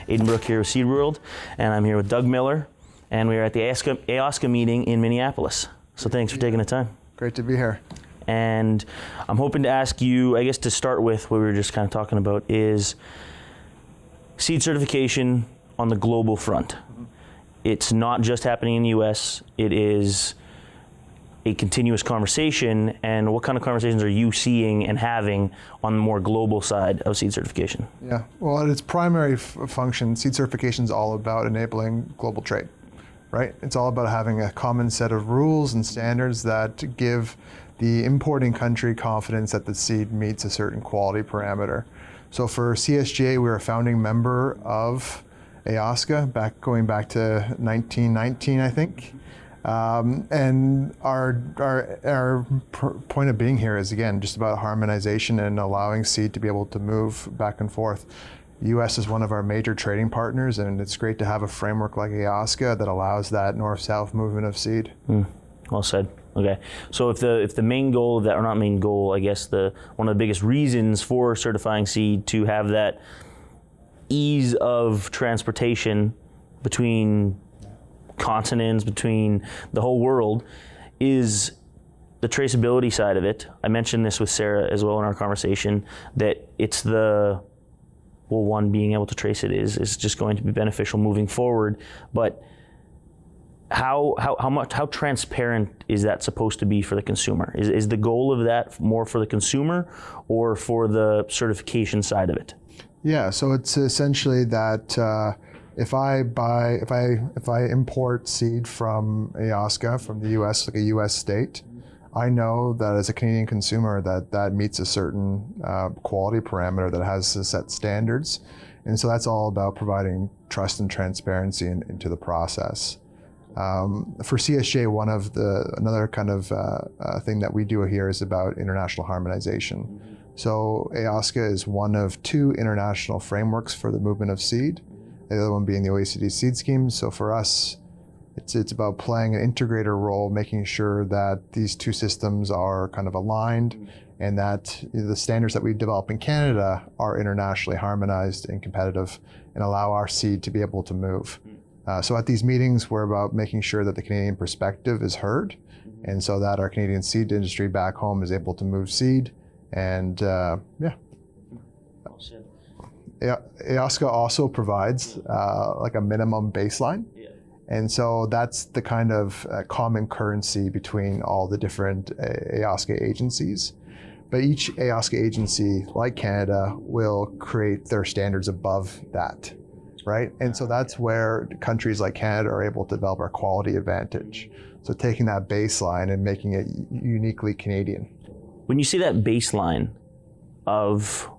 Aiden Brook here with SeedWorld, and I'm here with Doug Miller, and we are at the AOSCA meeting in Minneapolis. So thanks for taking the time. Great to be here. And I'm hoping to ask you, I guess to start with what we were just kind of talking about, is seed certification on the global front. It's not just happening in the US, it is a continuous conversation. And what kind of conversations are you seeing and having on the more global side of seed certification? Yeah, well, at its primary function, seed certification is all about enabling global trade, right? It's all about having a common set of rules and standards that give the importing country confidence that the seed meets a certain quality parameter. So for CSGA, we're a founding member of AOSCA, going back to 1919, I think. And our point of being here is, again, just about harmonization and allowing seed to be able to move back and forth. The U.S. is one of our major trading partners, and it's great to have a framework like AOSCA that allows that north-south movement of seed. Well said. Okay, so if the main goal of that, or not main goal, I guess one of the biggest reasons for certifying seed to have that ease of transportation between continents, between the whole world, is the traceability side of it. I mentioned this with Sarah as well in our conversation, that it's one, being able to trace it is just going to be beneficial moving forward, but how transparent is that supposed to be for the consumer? Is the goal of that more for the consumer or for the certification side of it? Yeah, so it's essentially that if I import seed from AOSCA, from the US, like a US state, I know that as a Canadian consumer that meets a certain quality parameter that has set standards. And so that's all about providing trust and transparency into the process. For CSGA, another kind of thing that we do here is about international harmonization. So AOSCA is one of two international frameworks for the movement of seed, the other one being the OECD seed scheme. So for us, it's about playing an integrator role, making sure that these two systems are kind of aligned and that the standards that we develop in Canada are internationally harmonized and competitive and allow our seed to be able to move. So at these meetings, we're about making sure that the Canadian perspective is heard, and so that our Canadian seed industry back home is able to move seed. And AOSCA also provides like a minimum baseline. And so that's the kind of common currency between all the different AOSCA agencies. But each AOSCA agency, like Canada, will create their standards above that, right? And so that's where countries like Canada are able to develop our quality advantage. So taking that baseline and making it uniquely Canadian. When you see that baseline of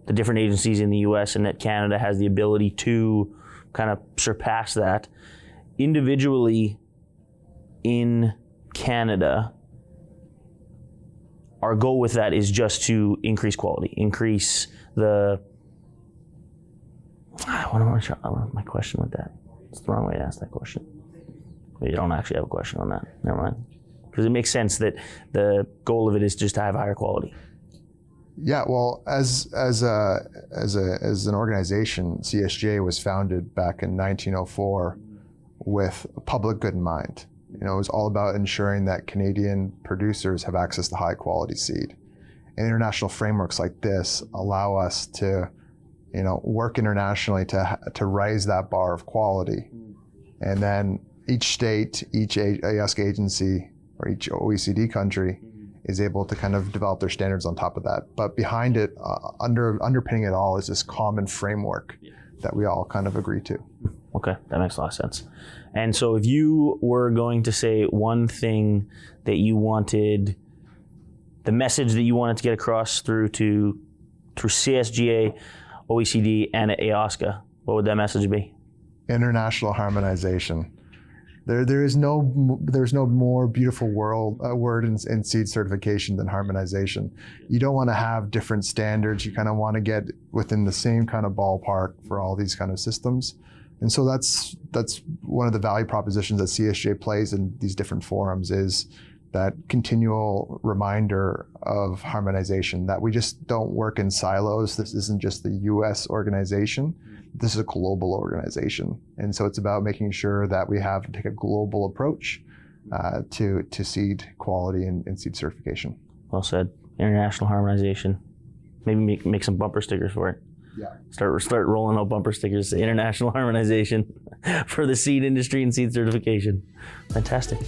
the different agencies in the US and that Canada has the ability to kind of surpass that, individually in Canada, our goal with that is just to increase quality, increase the, my question with that. It's the wrong way to ask that question. You don't actually have a question on that. Never mind. Because it makes sense that the goal of it is just to have higher quality. Yeah, well, as an organization, CSGA was founded back in 1904 with public good in mind. It was all about ensuring that Canadian producers have access to high quality seed. And international frameworks like this allow us to, work internationally to raise that bar of quality. And then each state, each AOSCA agency, or each OECD country is able to kind of develop their standards on top of that. But behind it, underpinning it all is this common framework that we all kind of agree to. Okay, that makes a lot of sense. And so if you were going to say one thing that you wanted, the message that you wanted to get across through CSGA, OECD, and AOSCA, what would that message be? International harmonization. There's no more beautiful word in seed certification than harmonization. You don't want to have different standards. You kind of want to get within the same kind of ballpark for all these kind of systems. And so that's one of the value propositions that CSGA plays in these different forums, is that continual reminder of harmonization, that we just don't work in silos. This isn't just the US organization. this is a global organization. And so it's about making sure that we have to take a global approach to seed quality and seed certification. Well said. International harmonization. Maybe make some bumper stickers for it. Yeah. Start rolling out bumper stickers to international harmonization for the seed industry and seed certification. Fantastic.